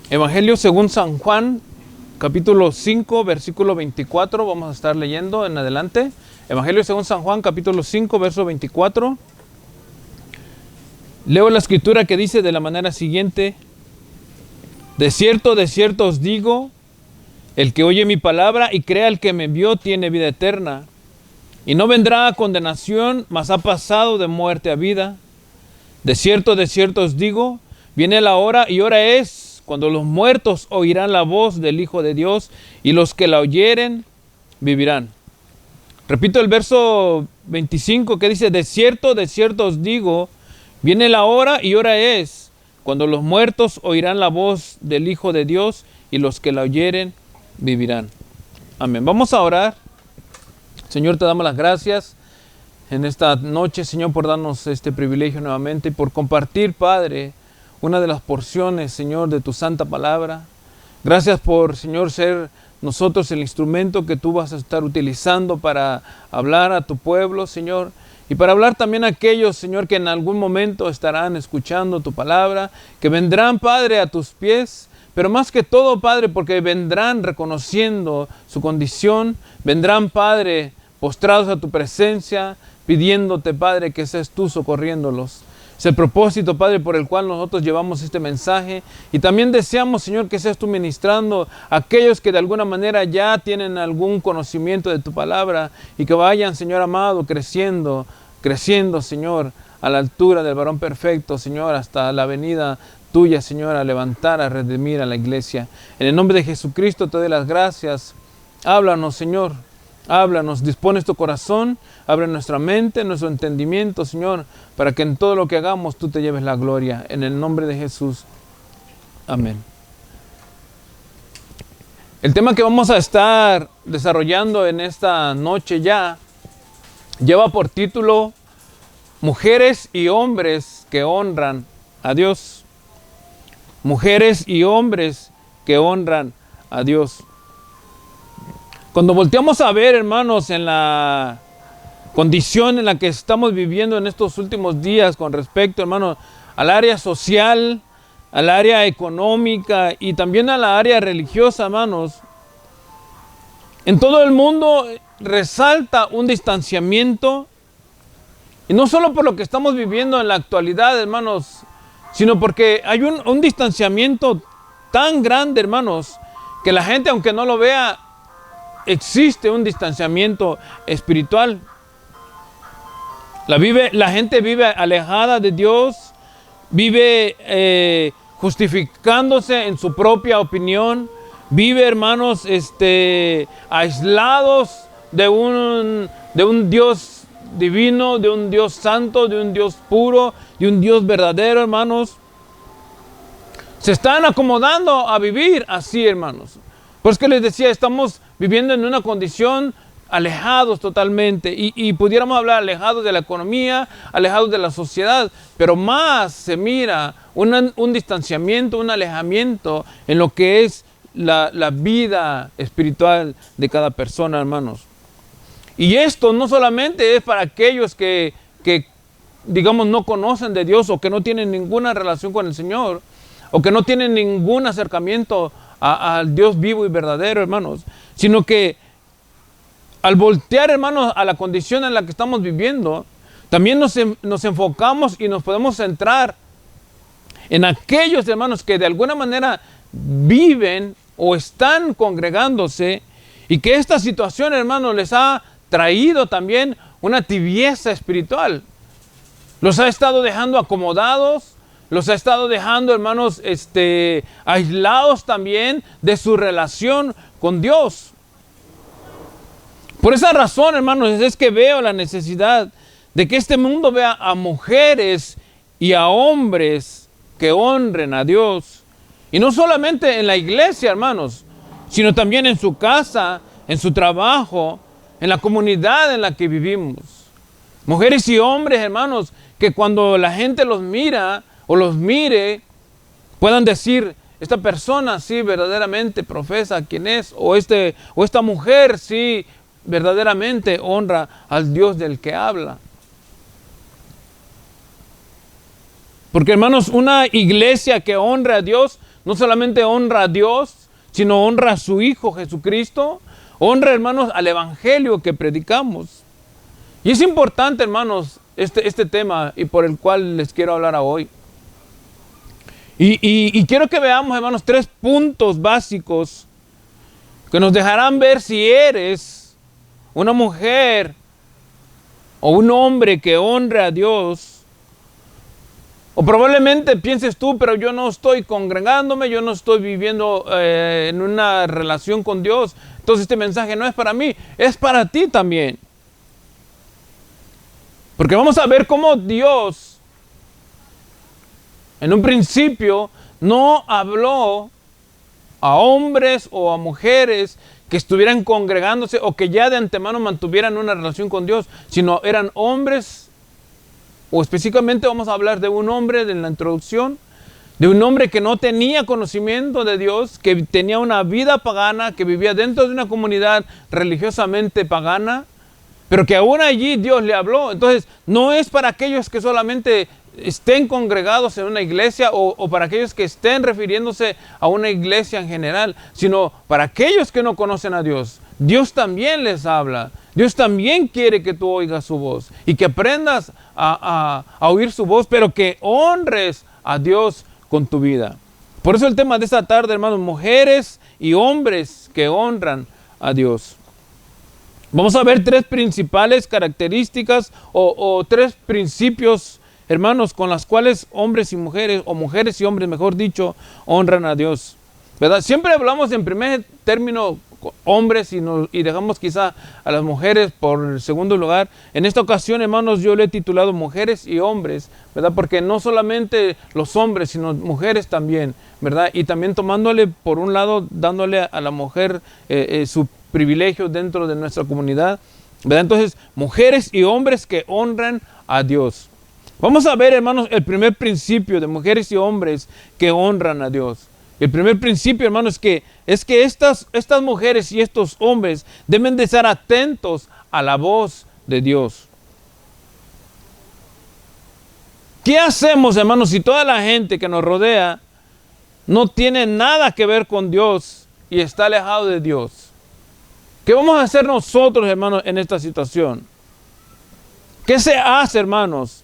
Evangelio según San Juan, capítulo 5, versículo 24. Vamos a estar leyendo en adelante. Evangelio según San Juan, capítulo 5, verso 24. Leo la escritura que dice de la manera siguiente: de cierto os digo, el que oye mi palabra y crea al que me envió tiene vida eterna, y no vendrá a condenación, mas ha pasado de muerte a vida. De cierto os digo, viene la hora, y hora es, cuando los muertos oirán la voz del Hijo de Dios, y los que la oyeren vivirán. Repito el verso 25 que dice: de cierto os digo, viene la hora y hora es, cuando los muertos oirán la voz del Hijo de Dios, y los que la oyeren vivirán. Amén. Vamos a orar. Señor, te damos las gracias en esta noche, Señor, por darnos este privilegio nuevamente y por compartir, Padre, una de las porciones, Señor, de tu santa palabra. Gracias por, Señor, ser nosotros el instrumento que tú vas a estar utilizando para hablar a tu pueblo, Señor, y para hablar también a aquellos, Señor, que en algún momento estarán escuchando tu palabra, que vendrán, Padre, a tus pies, pero más que todo, Padre, porque vendrán reconociendo su condición, vendrán, Padre, postrados a tu presencia, pidiéndote, Padre, que seas tú socorriéndolos. Es el propósito, Padre, por el cual nosotros llevamos este mensaje, y también deseamos, Señor, que seas tú ministrando a aquellos que de alguna manera ya tienen algún conocimiento de tu palabra, y que vayan, Señor amado, creciendo, Señor, a la altura del varón perfecto, Señor, hasta la venida tuya, Señor, a levantar, a redimir a la iglesia. En el nombre de Jesucristo te doy las gracias. Háblanos, Señor. Háblanos, dispone tu corazón, abre nuestra mente, nuestro entendimiento, Señor, para que en todo lo que hagamos tú te lleves la gloria. En el nombre de Jesús. Amén. El tema que vamos a estar desarrollando en esta noche ya lleva por título: Mujeres y hombres que honran a Dios. Mujeres y hombres que honran a Dios. Cuando volteamos a ver, hermanos, en la condición en la que estamos viviendo en estos últimos días con respecto, hermanos, al área social, al área económica y también a la área religiosa, hermanos, en todo el mundo resalta un distanciamiento, y no solo por lo que estamos viviendo en la actualidad, hermanos, sino porque hay un distanciamiento tan grande, hermanos, que la gente, aunque no lo vea, existe un distanciamiento espiritual. La gente vive alejada de Dios, vive justificándose en su propia opinión, vive, hermanos, aislados de un Dios divino, de un Dios santo, de un Dios puro, de un Dios verdadero, hermanos. Se están acomodando a vivir así, hermanos. Por eso que les decía, estamos viviendo en una condición alejados totalmente, y pudiéramos hablar alejados de la economía, alejados de la sociedad, pero más se mira un distanciamiento, un alejamiento en lo que es la vida espiritual de cada persona, hermanos. Y esto no solamente es para aquellos que digamos, no conocen de Dios, o que no tienen ninguna relación con el Señor, o que no tienen ningún acercamiento al Dios vivo y verdadero, hermanos, sino que al voltear, hermanos, a la condición en la que estamos viviendo, también nos enfocamos y nos podemos centrar en aquellos, hermanos, que de alguna manera viven o están congregándose, y que esta situación, hermanos, les ha traído también una tibieza espiritual. Los ha estado dejando acomodados, los ha estado dejando, hermanos, aislados también de su relación con Dios. Por esa razón, hermanos, es que veo la necesidad de que este mundo vea a mujeres y a hombres que honren a Dios. Y no solamente en la iglesia, hermanos, sino también en su casa, en su trabajo, en la comunidad en la que vivimos. Mujeres y hombres, hermanos, que cuando la gente los mira o los mire, puedan decir: esta persona sí verdaderamente profesa quién es, o esta mujer sí verdaderamente honra al Dios del que habla. Porque, hermanos, una iglesia que honre a Dios no solamente honra a Dios, sino honra a su Hijo Jesucristo, honra, hermanos, al Evangelio que predicamos. Y es importante, hermanos, este tema y por el cual les quiero hablar hoy. Y quiero que veamos, hermanos, 3 puntos básicos que nos dejarán ver si eres una mujer o un hombre que honre a Dios. O probablemente pienses tú, pero yo no estoy congregándome, yo no estoy viviendo en una relación con Dios. Entonces este mensaje no es para mí, es para ti también. Porque vamos a ver cómo Dios, en un principio, no habló a hombres o a mujeres que estuvieran congregándose o que ya de antemano mantuvieran una relación con Dios, sino eran hombres. O específicamente vamos a hablar de un hombre en la introducción, de un hombre que no tenía conocimiento de Dios, que tenía una vida pagana, que vivía dentro de una comunidad religiosamente pagana, pero que aún allí Dios le habló. Entonces, no es para aquellos que solamente estén congregados en una iglesia o para aquellos que estén refiriéndose a una iglesia en general, sino para aquellos que no conocen a Dios. Dios también les habla. Dios también quiere que tú oigas su voz y que aprendas a oír su voz, pero que honres a Dios con tu vida. Por eso el tema de esta tarde, hermanos, mujeres y hombres que honran a Dios. Vamos a ver 3 principales características o 3 principios, hermanos, con las cuales hombres y mujeres, o mujeres y hombres, mejor dicho, honran a Dios, ¿verdad? Siempre hablamos en primer término hombres y dejamos quizá a las mujeres por segundo lugar. En esta ocasión, hermanos, yo le he titulado mujeres y hombres, ¿verdad? Porque no solamente los hombres, sino mujeres también, ¿verdad? Y también tomándole, por un lado, dándole a la mujer su privilegio dentro de nuestra comunidad, ¿verdad? Entonces, mujeres y hombres que honran a Dios. Vamos a ver, hermanos, el primer principio de mujeres y hombres que honran a Dios. El primer principio, hermanos, es que estas mujeres y estos hombres deben de estar atentos a la voz de Dios. ¿Qué hacemos, hermanos, si toda la gente que nos rodea no tiene nada que ver con Dios y está alejado de Dios? ¿Qué vamos a hacer nosotros, hermanos, en esta situación? ¿Qué se hace, hermanos?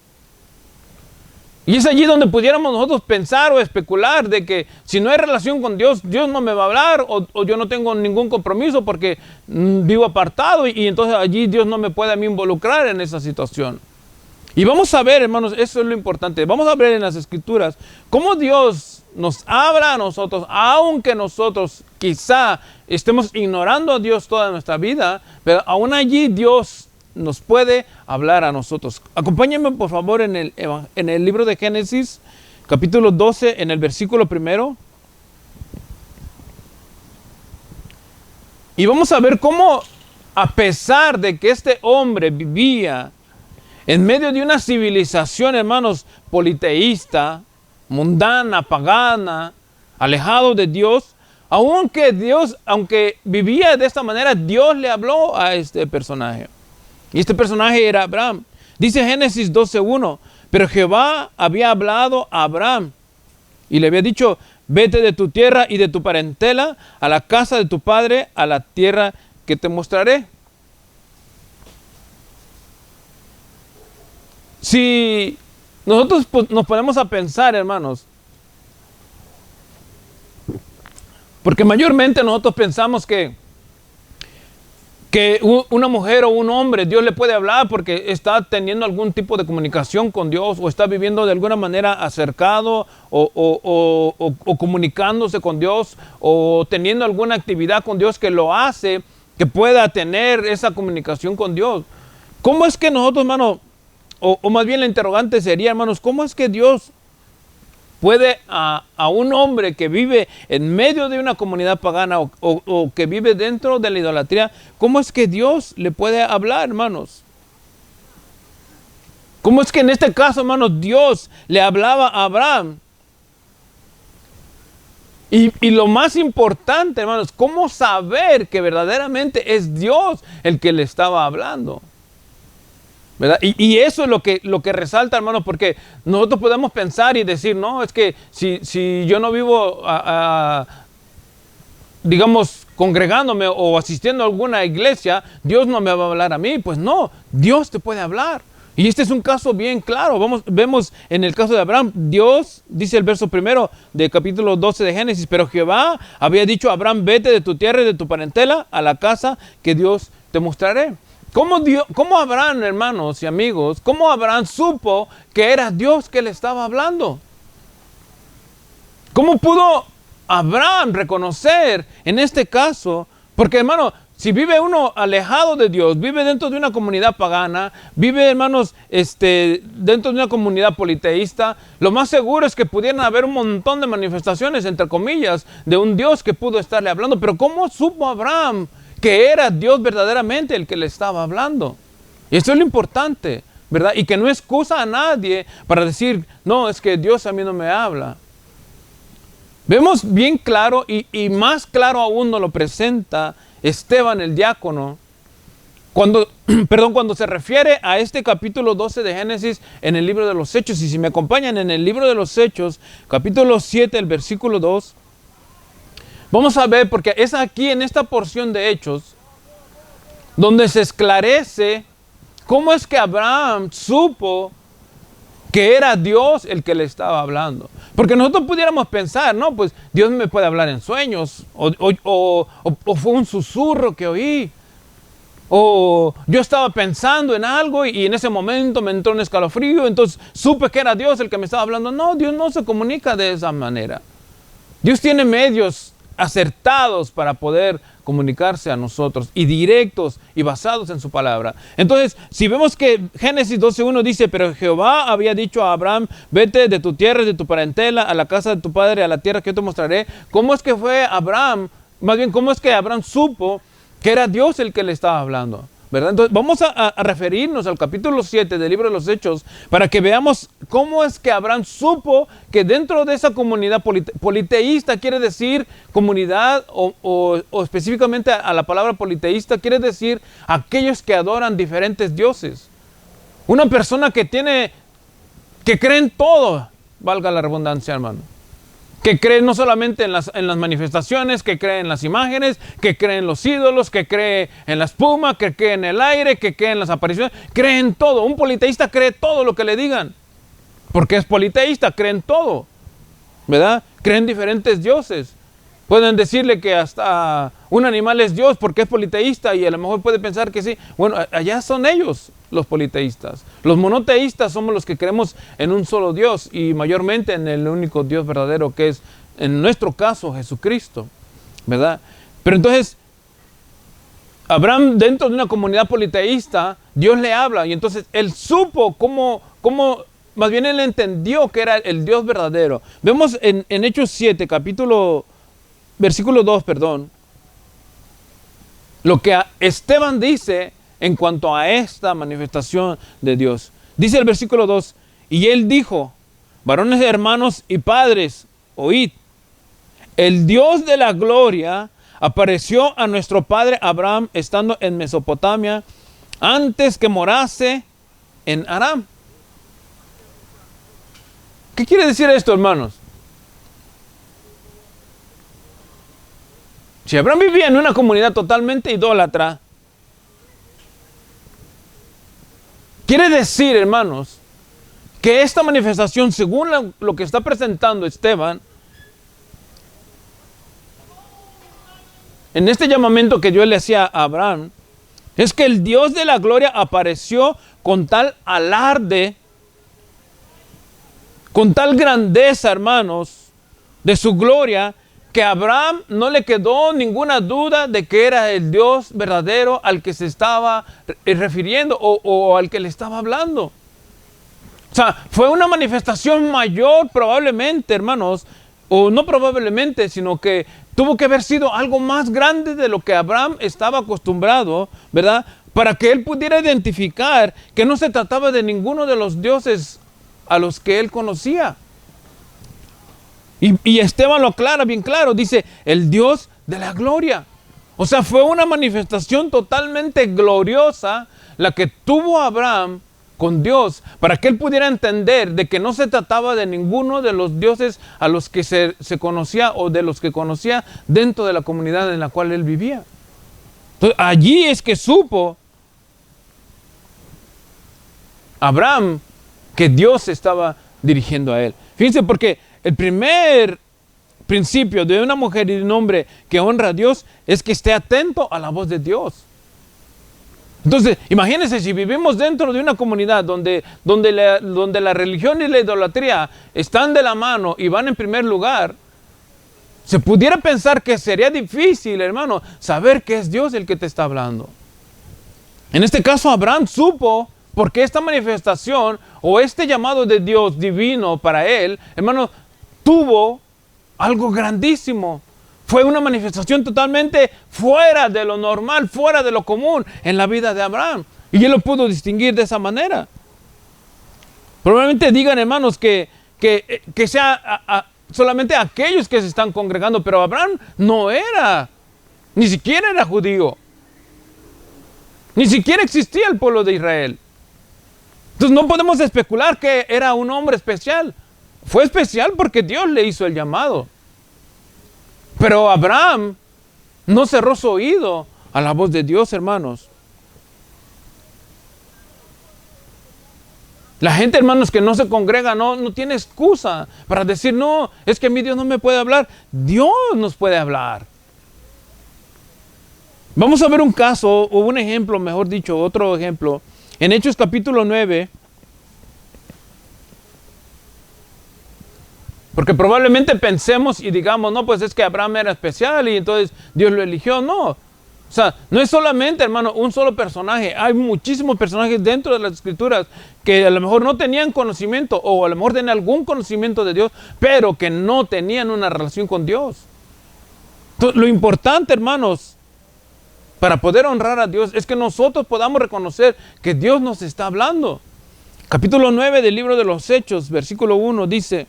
Y es allí donde pudiéramos nosotros pensar o especular de que si no hay relación con Dios, Dios no me va a hablar o yo no tengo ningún compromiso porque vivo apartado y entonces allí Dios no me puede a mí involucrar en esa situación. Y vamos a ver, hermanos, eso es lo importante. Vamos a ver en las Escrituras cómo Dios nos habla a nosotros, aunque nosotros quizá estemos ignorando a Dios toda nuestra vida, pero aún allí Dios nos puede hablar a nosotros. Acompáñenme por favor en el libro de Génesis, capítulo 12, en el versículo 1. Y vamos a ver cómo, a pesar de que este hombre vivía en medio de una civilización, hermanos, politeísta, mundana, pagana, alejado de Dios, aunque vivía de esta manera, Dios le habló a este personaje. Y este personaje era Abraham. Dice Génesis 12:1, pero Jehová había hablado a Abraham y le había dicho, vete de tu tierra y de tu parentela a la casa de tu padre, a la tierra que te mostraré. Si nosotros nos ponemos a pensar, hermanos, porque mayormente nosotros pensamos que una mujer o un hombre, Dios le puede hablar porque está teniendo algún tipo de comunicación con Dios o está viviendo de alguna manera acercado o comunicándose con Dios o teniendo alguna actividad con Dios que lo hace que pueda tener esa comunicación con Dios. ¿Cómo es que nosotros, hermanos, o más bien la interrogante sería, hermanos, cómo es que Dios puede a un hombre que vive en medio de una comunidad pagana o que vive dentro de la idolatría, cómo es que Dios le puede hablar, hermanos? ¿Cómo es que en este caso, hermanos, Dios le hablaba a Abraham? Y lo más importante, hermanos, ¿cómo saber que verdaderamente es Dios el que le estaba hablando? ¿verdad? Y eso es lo que resalta, hermano, porque nosotros podemos pensar y decir, no, es que si yo no vivo, digamos, congregándome o asistiendo a alguna iglesia, Dios no me va a hablar a mí. Pues no, Dios te puede hablar. Y este es un caso bien claro. Vemos en el caso de Abraham, Dios, dice el verso primero de capítulo 12 de Génesis, pero Jehová había dicho a Abraham, vete de tu tierra y de tu parentela a la casa que Dios te mostraré. ¿Cómo Abraham, hermanos y amigos, cómo Abraham supo que era Dios que le estaba hablando? ¿Cómo pudo Abraham reconocer en este caso? Porque, hermano, si vive uno alejado de Dios, vive dentro de una comunidad pagana, vive, hermanos, dentro de una comunidad politeísta, lo más seguro es que pudieran haber un montón de manifestaciones, entre comillas, de un Dios que pudo estarle hablando. Pero ¿cómo supo Abraham que era Dios verdaderamente el que le estaba hablando? Y esto es lo importante, ¿verdad? Y que no excusa a nadie para decir, no, es que Dios a mí no me habla. Vemos bien claro y más claro aún nos lo presenta Esteban el diácono cuando se refiere a este capítulo 12 de Génesis en el libro de los Hechos. Y si me acompañan en el libro de los Hechos, capítulo 7, el versículo 2, vamos a ver, porque es aquí en esta porción de Hechos donde se esclarece cómo es que Abraham supo que era Dios el que le estaba hablando. Porque nosotros pudiéramos pensar, no, pues Dios me puede hablar en sueños, o fue un susurro que oí, o yo estaba pensando en algo y en ese momento me entró un escalofrío, entonces supe que era Dios el que me estaba hablando. No, Dios no se comunica de esa manera. Dios tiene medios acertados para poder comunicarse a nosotros, y directos y basados en su palabra. Entonces, si vemos que Génesis 12:1 dice, pero Jehová había dicho a Abraham, vete de tu tierra y de tu parentela a la casa de tu padre, a la tierra que yo te mostraré. ¿Cómo es que fue Abraham? Más bien, ¿cómo es que Abraham supo que era Dios el que le estaba hablando? ¿Verdad? Entonces, vamos a referirnos al capítulo 7 del libro de los Hechos para que veamos cómo es que Abraham supo que dentro de esa comunidad politeísta, quiere decir comunidad o específicamente a la palabra politeísta, quiere decir aquellos que adoran diferentes dioses. Una persona que cree en todo, valga la redundancia, hermano. Que cree no solamente en las manifestaciones, que cree en las imágenes, que cree en los ídolos, que cree en la espuma, que cree en el aire, que cree en las apariciones, cree en todo. Un politeísta cree todo lo que le digan, porque es politeísta, cree en todo, ¿verdad? Cree en diferentes dioses. Pueden decirle que hasta un animal es Dios porque es politeísta, y a lo mejor puede pensar que sí. Bueno, allá son ellos los politeístas. Los monoteístas somos los que creemos en un solo Dios, y mayormente en el único Dios verdadero, que es, en nuestro caso, Jesucristo, ¿verdad? Pero entonces, Abraham, dentro de una comunidad politeísta, Dios le habla, y entonces él supo cómo más bien él entendió que era el Dios verdadero. Vemos en Hechos 7, versículo 2, lo que Esteban dice en cuanto a esta manifestación de Dios. Dice el versículo 2, y él dijo, varones, hermanos y padres, oíd, el Dios de la gloria apareció a nuestro padre Abraham estando en Mesopotamia, antes que morase en Aram. ¿Qué quiere decir esto, hermanos? Si Abraham vivía en una comunidad totalmente idólatra, quiere decir, hermanos, que esta manifestación, según lo que está presentando Esteban, en este llamamiento que Dios le hacía a Abraham, es que el Dios de la gloria apareció con tal alarde, con tal grandeza, hermanos, de su gloria, que a Abraham no le quedó ninguna duda de que era el Dios verdadero al que se estaba refiriendo o al que le estaba hablando. O sea, fue una manifestación mayor probablemente, hermanos, o no probablemente, sino que tuvo que haber sido algo más grande de lo que Abraham estaba acostumbrado, ¿verdad? Para que él pudiera identificar que no se trataba de ninguno de los dioses a los que él conocía. Y Esteban lo aclara bien claro, dice, el Dios de la gloria. O sea, fue una manifestación totalmente gloriosa la que tuvo Abraham con Dios, para que él pudiera entender de que no se trataba de ninguno de los dioses a los que se conocía o de los que conocía dentro de la comunidad en la cual él vivía. Entonces, allí es que supo Abraham que Dios estaba dirigiendo a él. Fíjense, porque el primer principio de una mujer y de un hombre que honra a Dios es que esté atento a la voz de Dios. Entonces, imagínense si vivimos dentro de una comunidad donde la religión y la idolatría están de la mano y van en primer lugar, se pudiera pensar que sería difícil, hermano, saber que es Dios el que te está hablando. En este caso, Abraham supo porque esta manifestación o este llamado de Dios divino para él, hermano, tuvo algo grandísimo. Fue una manifestación totalmente fuera de lo normal, fuera de lo común en la vida de Abraham. Y él lo pudo distinguir de esa manera. Probablemente digan, hermanos, que sea solamente aquellos que se están congregando, pero Abraham no era, ni siquiera era judío. Ni siquiera existía el pueblo de Israel. Entonces no podemos especular que era un hombre especial. Fue especial porque Dios le hizo el llamado. Pero Abraham no cerró su oído a la voz de Dios, hermanos. La gente, hermanos, que no se congrega, no tiene excusa para decir, no, es que mi Dios no me puede hablar. Dios nos puede hablar. Vamos a ver un caso, o un ejemplo, mejor dicho, otro ejemplo. En Hechos capítulo 9, porque probablemente pensemos y digamos, no, pues es que Abraham era especial y entonces Dios lo eligió. No, o sea, no es solamente, hermano, un solo personaje. Hay muchísimos personajes dentro de las Escrituras que a lo mejor no tenían conocimiento o a lo mejor tenían algún conocimiento de Dios, pero que no tenían una relación con Dios. Entonces, lo importante, hermanos, para poder honrar a Dios es que nosotros podamos reconocer que Dios nos está hablando. Capítulo 9 del libro de los Hechos, versículo 1 dice: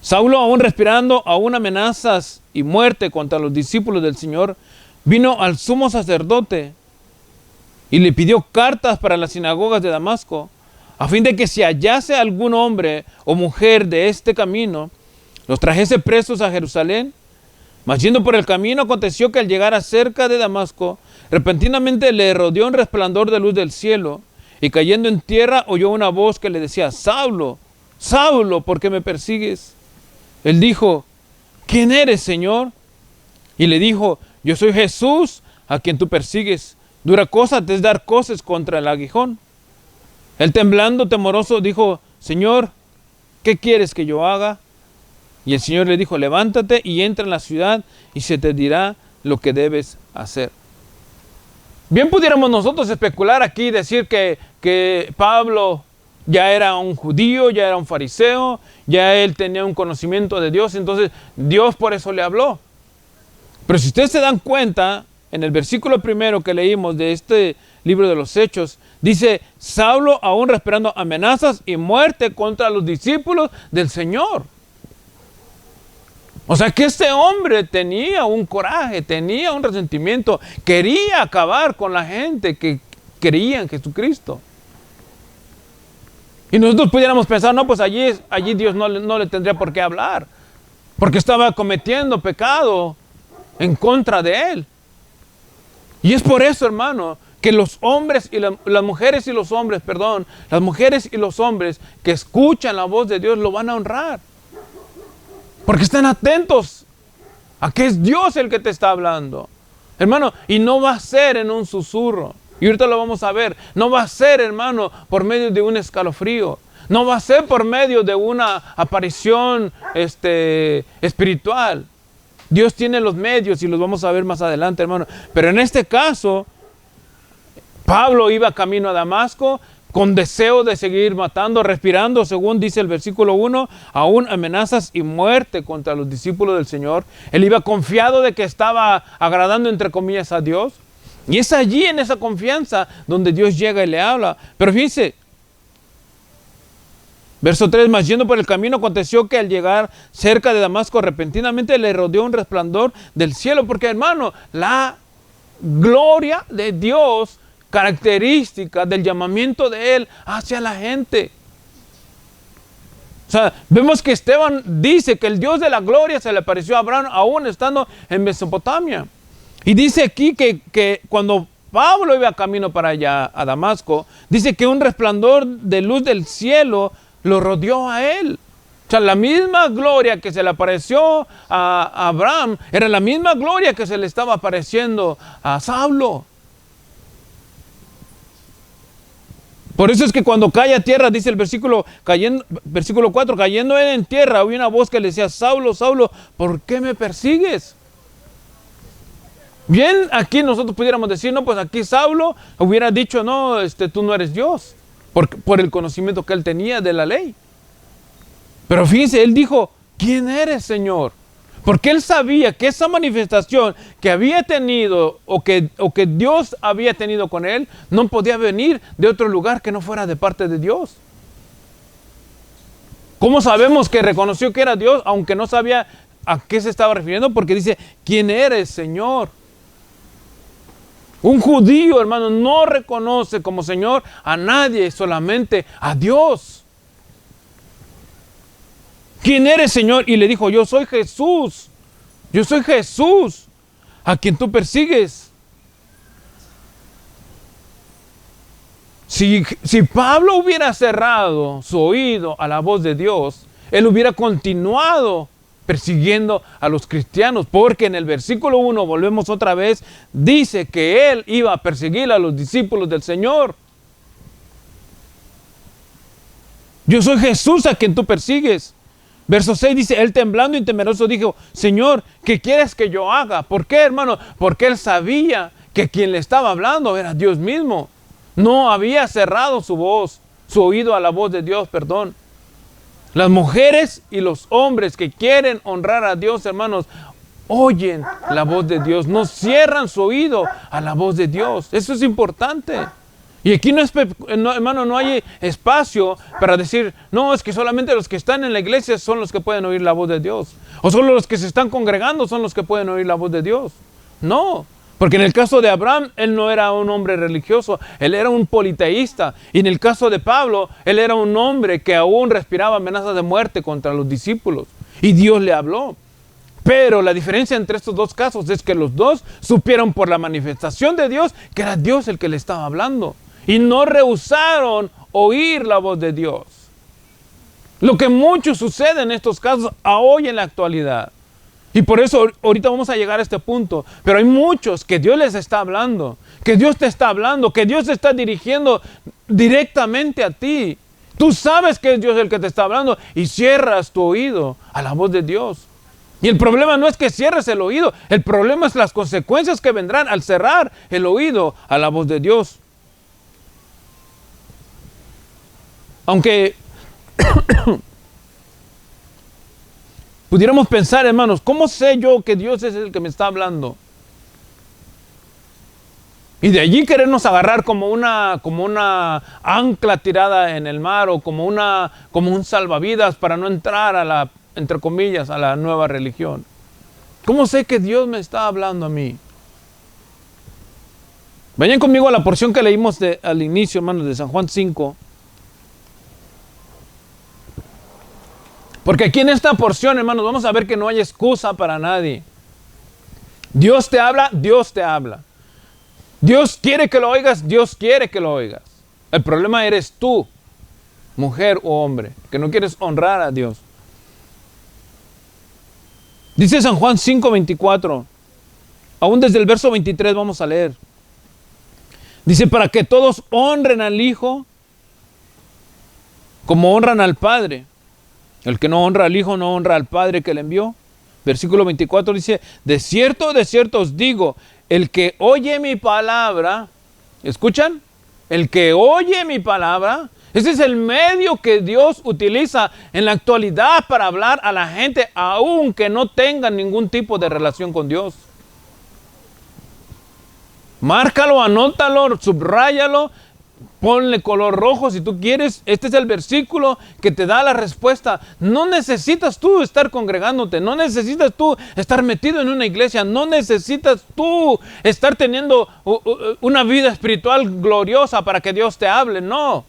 Saulo, aún respirando aún amenazas y muerte contra los discípulos del Señor, vino al sumo sacerdote y le pidió cartas para las sinagogas de Damasco, a fin de que si hallase algún hombre o mujer de este camino, los trajese presos a Jerusalén. Mas yendo por el camino, aconteció que al llegar cerca de Damasco, repentinamente le rodeó un resplandor de luz del cielo, y cayendo en tierra oyó una voz que le decía: Saulo, Saulo, ¿por qué me persigues? Él dijo: ¿quién eres, Señor? Y le dijo: yo soy Jesús, a quien tú persigues. Dura cosa te es dar coces contra el aguijón. Él, temblando, temoroso, dijo: Señor, ¿qué quieres que yo haga? Y el Señor le dijo: levántate y entra en la ciudad y se te dirá lo que debes hacer. Bien pudiéramos nosotros especular aquí y decir que Pablo ya era un judío, ya era un fariseo, ya él tenía un conocimiento de Dios, entonces Dios por eso le habló. Pero si ustedes se dan cuenta, en el versículo primero que leímos de este libro de los Hechos, dice: Saulo aún respirando amenazas y muerte contra los discípulos del Señor. O sea que este hombre tenía un coraje, tenía un resentimiento, quería acabar con la gente que creía en Jesucristo. Y nosotros pudiéramos pensar, no, pues allí Dios no le tendría por qué hablar, porque estaba cometiendo pecado en contra de él. Y es por eso, hermano, que los hombres y las mujeres y los hombres, las mujeres y los hombres que escuchan la voz de Dios lo van a honrar. Porque están atentos a que es Dios el que te está hablando. Hermano, y no va a ser en un susurro. Y ahorita lo vamos a ver. No va a ser, hermano, por medio de un escalofrío. No va a ser por medio de una aparición espiritual. Dios tiene los medios y los vamos a ver más adelante, hermano. Pero en este caso, Pablo iba camino a Damasco con deseo de seguir matando, respirando, según dice el versículo 1, aún amenazas y muerte contra los discípulos del Señor. Él iba confiado de que estaba agradando, entre comillas, a Dios. Y es allí, en esa confianza, donde Dios llega y le habla. Pero fíjense, Verso 3, mas yendo por el camino aconteció que al llegar cerca de Damasco repentinamente le rodeó un resplandor del cielo, porque hermano, la gloria de Dios, característica del llamamiento de Él hacia la gente. O sea, vemos que Esteban dice que el Dios de la gloria se le apareció a Abraham aún estando en Mesopotamia. Y dice aquí que cuando Pablo iba camino para allá, a Damasco, dice que un resplandor de luz del cielo lo rodeó a él. O sea, la misma gloria que se le apareció a Abraham era la misma gloria que se le estaba apareciendo a Saulo. Por eso es que cuando cae a tierra, dice el versículo 4, cayendo él en tierra, oí una voz que le decía, Saulo, Saulo, ¿por qué me persigues? Bien, aquí nosotros pudiéramos decir, no, pues aquí Saulo hubiera dicho, no, tú no eres Dios, por el conocimiento que él tenía de la ley. Pero fíjense, él dijo, ¿quién eres, Señor? Porque él sabía que esa manifestación que había tenido o que Dios había tenido con él no podía venir de otro lugar que no fuera de parte de Dios. ¿Cómo sabemos que reconoció que era Dios aunque no sabía a qué se estaba refiriendo? Porque dice, ¿quién eres, Señor? Un judío, hermano, no reconoce como Señor a nadie, solamente a Dios. ¿Quién eres, Señor? Y le dijo, yo soy Jesús, a quien tú persigues. Si Pablo hubiera cerrado su oído a la voz de Dios, él hubiera continuado persiguiendo a los cristianos, porque en el versículo 1, volvemos otra vez, dice que él iba a perseguir a los discípulos del Señor. Yo soy Jesús a quien tú persigues. Verso 6 dice, él temblando y temeroso dijo, Señor, ¿qué quieres que yo haga? ¿Por qué, hermano? Porque él sabía que quien le estaba hablando era Dios mismo. No había cerrado su oído a la voz de Dios, perdón. Las mujeres y los hombres que quieren honrar a Dios, hermanos, oyen la voz de Dios, no cierran su oído a la voz de Dios. Eso es importante. Y aquí hermano, no hay espacio para decir, no, es que solamente los que están en la iglesia son los que pueden oír la voz de Dios. O solo los que se están congregando son los que pueden oír la voz de Dios. No, porque en el caso de Abraham, él no era un hombre religioso, él era un politeísta. Y en el caso de Pablo, él era un hombre que aún respiraba amenazas de muerte contra los discípulos. Y Dios le habló. Pero la diferencia entre estos dos casos es que los dos supieron por la manifestación de Dios que era Dios el que le estaba hablando. Y no rehusaron oír la voz de Dios. Lo que mucho sucede en estos casos hoy en la actualidad. Y por eso ahorita vamos a llegar a este punto. Pero hay muchos que Dios les está hablando, que Dios te está hablando, que Dios te está dirigiendo directamente a ti. Tú sabes que es Dios el que te está hablando y cierras tu oído a la voz de Dios. Y el problema no es que cierres el oído, el problema es las consecuencias que vendrán al cerrar el oído a la voz de Dios. Aunque pudiéramos pensar, hermanos, ¿cómo sé yo que Dios es el que me está hablando? Y de allí querernos agarrar como una ancla tirada en el mar o como un salvavidas para no entrar a la, entre comillas, a la nueva religión. ¿Cómo sé que Dios me está hablando a mí? Vayan conmigo a la porción que leímos al inicio, hermanos, de San Juan 5. Porque aquí en esta porción, hermanos, vamos a ver que no hay excusa para nadie. Dios te habla, Dios te habla. Dios quiere que lo oigas, Dios quiere que lo oigas. El problema eres tú, mujer o hombre, que no quieres honrar a Dios. Dice San Juan 5:24, aún desde el verso 23 vamos a leer. Dice, para que todos honren al Hijo como honran al Padre. El que no honra al Hijo no honra al Padre que le envió. Versículo 24 dice, de cierto os digo, el que oye mi palabra, ¿escuchan? El que oye mi palabra, ese es el medio que Dios utiliza en la actualidad para hablar a la gente, aunque no tengan ningún tipo de relación con Dios. Márcalo, anótalo, subráyalo, ponle color rojo si tú quieres. Este es el versículo que te da la respuesta. No necesitas tú estar congregándote, no necesitas tú estar metido en una iglesia, no necesitas tú estar teniendo una vida espiritual gloriosa para que Dios te hable, no.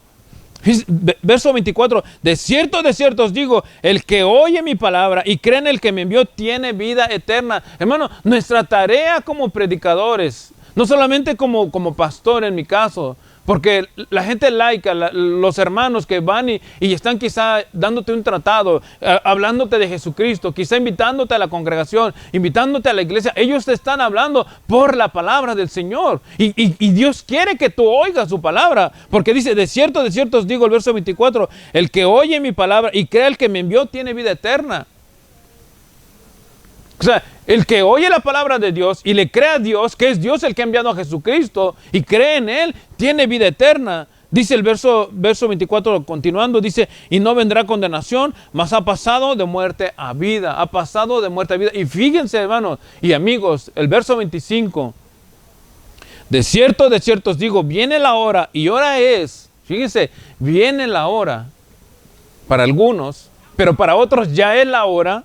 Verso 24, de cierto os digo, el que oye mi palabra y cree en el que me envió tiene vida eterna. Hermano, nuestra tarea como predicadores, no solamente como pastor en mi caso, porque la gente laica, los hermanos que van y están quizá dándote un tratado, hablándote de Jesucristo, quizá invitándote a la congregación, invitándote a la iglesia, ellos te están hablando por la palabra del Señor. Y Dios quiere que tú oigas su palabra, porque dice, de cierto os digo, el verso 24, el que oye mi palabra y cree al que me envió tiene vida eterna. O sea, el que oye la palabra de Dios y le cree a Dios, que es Dios el que ha enviado a Jesucristo, y cree en Él, tiene vida eterna. Dice el verso 24, continuando, dice, y no vendrá condenación, mas ha pasado de muerte a vida. Ha pasado de muerte a vida. Y fíjense, hermanos y amigos, el verso 25. De cierto os digo, viene la hora, y hora es, fíjense, viene la hora, para algunos, pero para otros ya es la hora.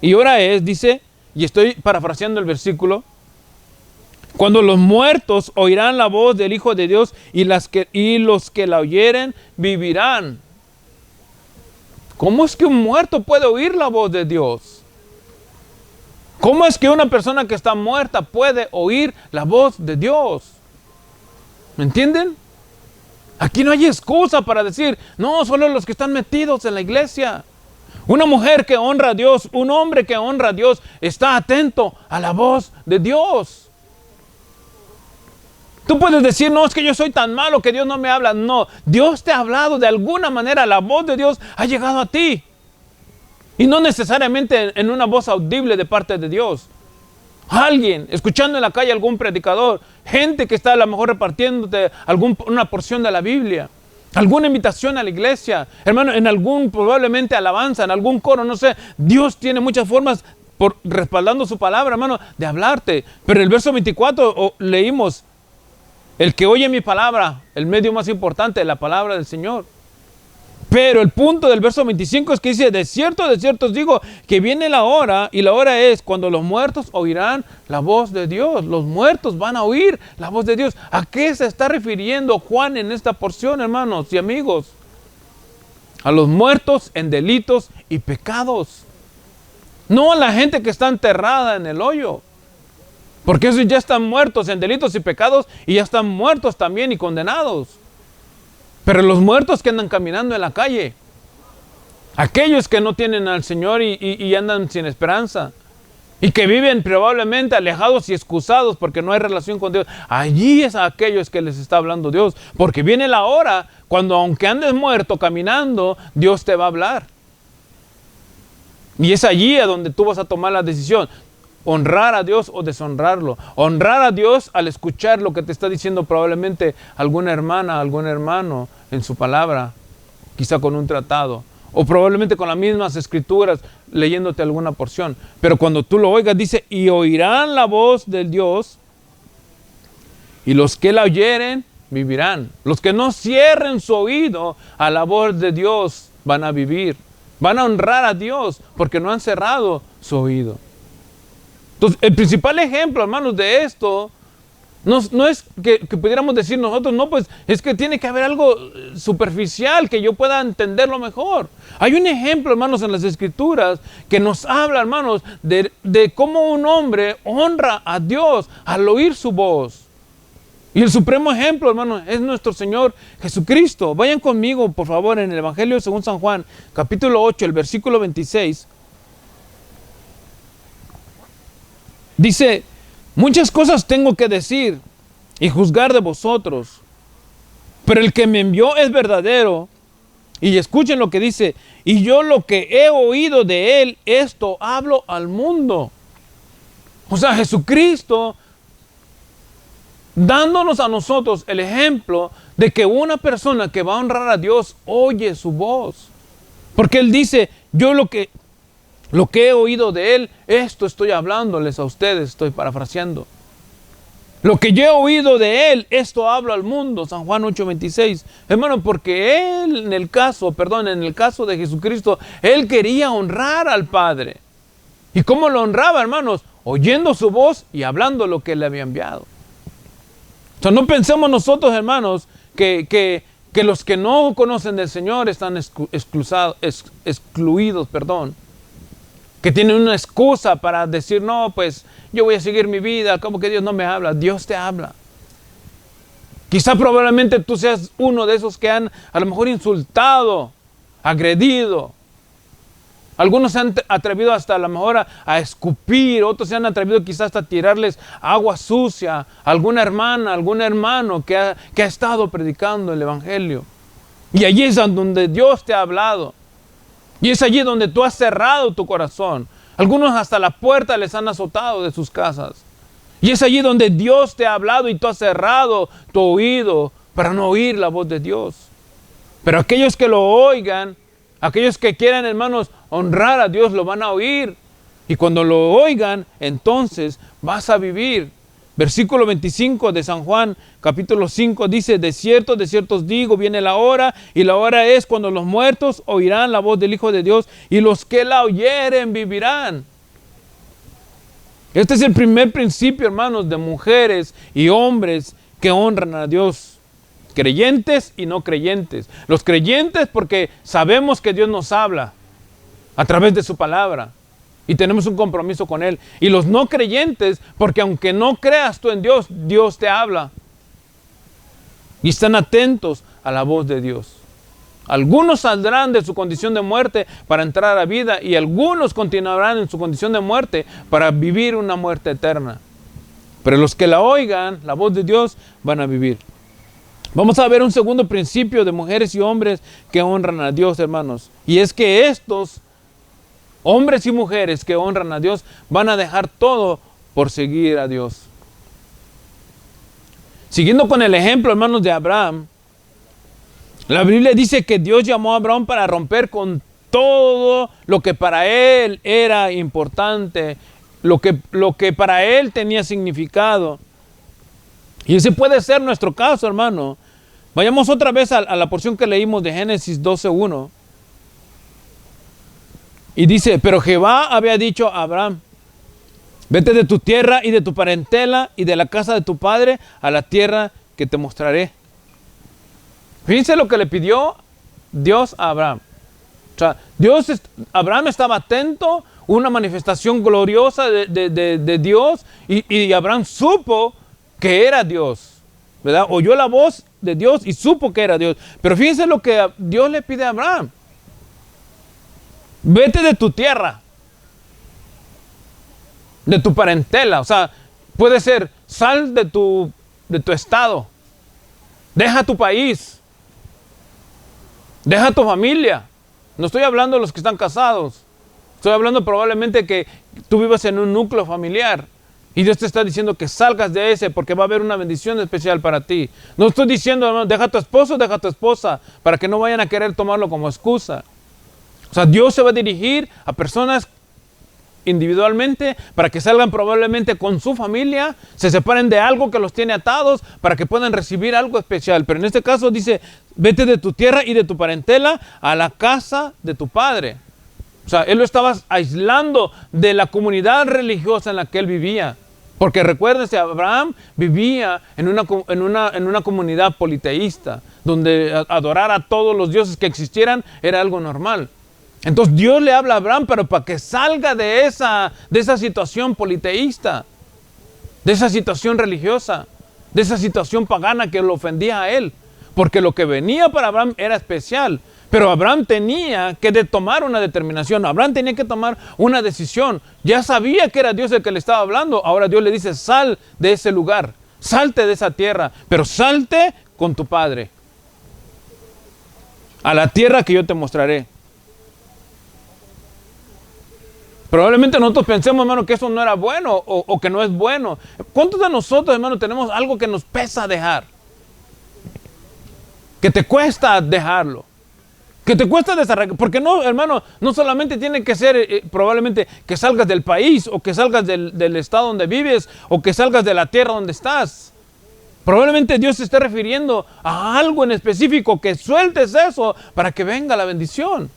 Y hora es, dice, y estoy parafraseando el versículo, cuando los muertos oirán la voz del Hijo de Dios y los que la oyeren vivirán. ¿Cómo es que un muerto puede oír la voz de Dios? ¿Cómo es que una persona que está muerta puede oír la voz de Dios? ¿Me entienden? Aquí no hay excusa para decir, no, solo los que están metidos en la iglesia. Una mujer que honra a Dios, un hombre que honra a Dios, está atento a la voz de Dios. Tú puedes decir, no, es que yo soy tan malo que Dios no me habla. No, Dios te ha hablado de alguna manera, la voz de Dios ha llegado a ti. Y no necesariamente en una voz audible de parte de Dios. Alguien, escuchando en la calle algún predicador, gente que está a lo mejor repartiéndote una porción de la Biblia. Alguna invitación a la iglesia, hermano, en algún probablemente alabanza, en algún coro, no sé. Dios tiene muchas formas, respaldando su palabra, hermano, de hablarte. Pero en el verso 24 leímos, el que oye mi palabra, el medio más importante, la palabra del Señor. Pero el punto del verso 25 es que dice, de cierto os digo, que viene la hora, y la hora es cuando los muertos oirán la voz de Dios. Los muertos van a oír la voz de Dios. ¿A qué se está refiriendo Juan en esta porción, hermanos y amigos? A los muertos en delitos y pecados. No a la gente que está enterrada en el hoyo. Porque esos ya están muertos en delitos y pecados y ya están muertos también y condenados. Pero los muertos que andan caminando en la calle, aquellos que no tienen al Señor y andan sin esperanza, y que viven probablemente alejados y excusados porque no hay relación con Dios, allí es a aquellos que les está hablando Dios, porque viene la hora cuando aunque andes muerto caminando, Dios te va a hablar. Y es allí a donde tú vas a tomar la decisión. Honrar a Dios o deshonrarlo. Honrar a Dios al escuchar lo que te está diciendo probablemente alguna hermana, algún hermano en su palabra, quizá con un tratado, o probablemente con las mismas escrituras leyéndote alguna porción. Pero cuando tú lo oigas, dice, y oirán la voz del Dios, y los que la oyeren vivirán. Los que no cierren su oído a la voz de Dios van a vivir. Van a honrar a Dios porque no han cerrado su oído. Entonces, el principal ejemplo, hermanos, de esto, no es que pudiéramos decir nosotros, no, pues es que tiene que haber algo superficial que yo pueda entenderlo mejor. Hay un ejemplo, hermanos, en las Escrituras que nos habla, hermanos, de cómo un hombre honra a Dios al oír su voz. Y el supremo ejemplo, hermanos, es nuestro Señor Jesucristo. Vayan conmigo, por favor, en el Evangelio según San Juan, capítulo 8, el versículo 26. Dice, muchas cosas tengo que decir y juzgar de vosotros, pero el que me envió es verdadero. Y escuchen lo que dice, y yo lo que he oído de él, esto hablo al mundo. O sea, Jesucristo dándonos a nosotros el ejemplo de que una persona que va a honrar a Dios oye su voz. Porque Él dice, yo lo que he oído de Él, esto estoy hablándoles a ustedes, estoy parafraseando. Lo que yo he oído de él, esto hablo al mundo. San Juan 8:26. Hermano, porque él en el caso de Jesucristo, él quería honrar al Padre. ¿Y cómo lo honraba, hermanos? Oyendo su voz y hablando lo que él le había enviado. O sea, no pensemos nosotros, hermanos, que los que no conocen del Señor están excluidos, que tienen una excusa para decir, no, pues yo voy a seguir mi vida, como que Dios no me habla. Dios te habla. Quizá probablemente tú seas uno de esos que han a lo mejor insultado, agredido. Algunos se han atrevido hasta a lo mejor a escupir, otros se han atrevido quizás hasta a tirarles agua sucia a alguna hermana, algún hermano que ha estado predicando el Evangelio. Y allí es donde Dios te ha hablado. Y es allí donde tú has cerrado tu corazón. Algunos hasta la puerta les han azotado de sus casas. Y es allí donde Dios te ha hablado y tú has cerrado tu oído para no oír la voz de Dios. Pero aquellos que lo oigan, aquellos que quieran, hermanos, honrar a Dios, lo van a oír. Y cuando lo oigan, entonces vas a vivir. Versículo 25 de San Juan, capítulo 5, dice, de cierto os digo, viene la hora, y la hora es cuando los muertos oirán la voz del Hijo de Dios, y los que la oyeren vivirán. Este es el primer principio, hermanos, de mujeres y hombres que honran a Dios. Creyentes y no creyentes. Los creyentes porque sabemos que Dios nos habla a través de su palabra. Y tenemos un compromiso con Él. Y los no creyentes, porque aunque no creas tú en Dios, Dios te habla. Y están atentos a la voz de Dios. Algunos saldrán de su condición de muerte para entrar a vida. Y algunos continuarán en su condición de muerte para vivir una muerte eterna. Pero los que la oigan, la voz de Dios, van a vivir. Vamos a ver un segundo principio de mujeres y hombres que honran a Dios, hermanos. Y es que estos hombres y mujeres que honran a Dios van a dejar todo por seguir a Dios. Siguiendo con el ejemplo, hermanos, de Abraham, la Biblia dice que Dios llamó a Abraham para romper con todo lo que para él era importante, lo que para él tenía significado. Y ese puede ser nuestro caso, hermano. Vayamos otra vez a la porción que leímos de Génesis 12:1. Y dice, pero Jehová había dicho a Abraham, vete de tu tierra y de tu parentela y de la casa de tu padre a la tierra que te mostraré. Fíjense lo que le pidió Dios a Abraham. O sea, Abraham estaba atento, una manifestación gloriosa de Dios, y Abraham supo que era Dios, ¿verdad? Oyó la voz de Dios y supo que era Dios. Pero fíjense lo que Dios le pide a Abraham. Vete de tu tierra, de tu parentela. O sea, puede ser, sal de tu estado, deja tu país, deja tu familia. No estoy hablando de los que están casados, estoy hablando probablemente que tú vivas en un núcleo familiar y Dios te está diciendo que salgas de ese porque va a haber una bendición especial para ti. No estoy diciendo, hermano, deja a tu esposo, deja a tu esposa, para que no vayan a querer tomarlo como excusa. O sea, Dios se va a dirigir a personas individualmente para que salgan probablemente con su familia, se separen de algo que los tiene atados para que puedan recibir algo especial. Pero en este caso dice, vete de tu tierra y de tu parentela a la casa de tu padre. O sea, él lo estaba aislando de la comunidad religiosa en la que él vivía. Porque recuérdense, Abraham vivía en una comunidad politeísta, donde adorar a todos los dioses que existieran era algo normal. Entonces Dios le habla a Abraham, pero para que salga de esa situación politeísta, de esa situación religiosa, de esa situación pagana que lo ofendía a él. Porque lo que venía para Abraham era especial. Pero Abraham tenía que tomar una determinación. Abraham tenía que tomar una decisión. Ya sabía que era Dios el que le estaba hablando. Ahora Dios le dice, sal de ese lugar, salte de esa tierra, pero salte con tu padre a la tierra que yo te mostraré. Probablemente nosotros pensemos, hermano, que eso no era bueno o que no es bueno. ¿Cuántos de nosotros, hermano, tenemos algo que nos pesa dejar? Que te cuesta dejarlo. Que te cuesta desarraigar, porque no, hermano, no solamente tiene que ser probablemente que salgas del país o que salgas del estado donde vives o que salgas de la tierra donde estás. Probablemente Dios se esté refiriendo a algo en específico, que sueltes eso para que venga la bendición.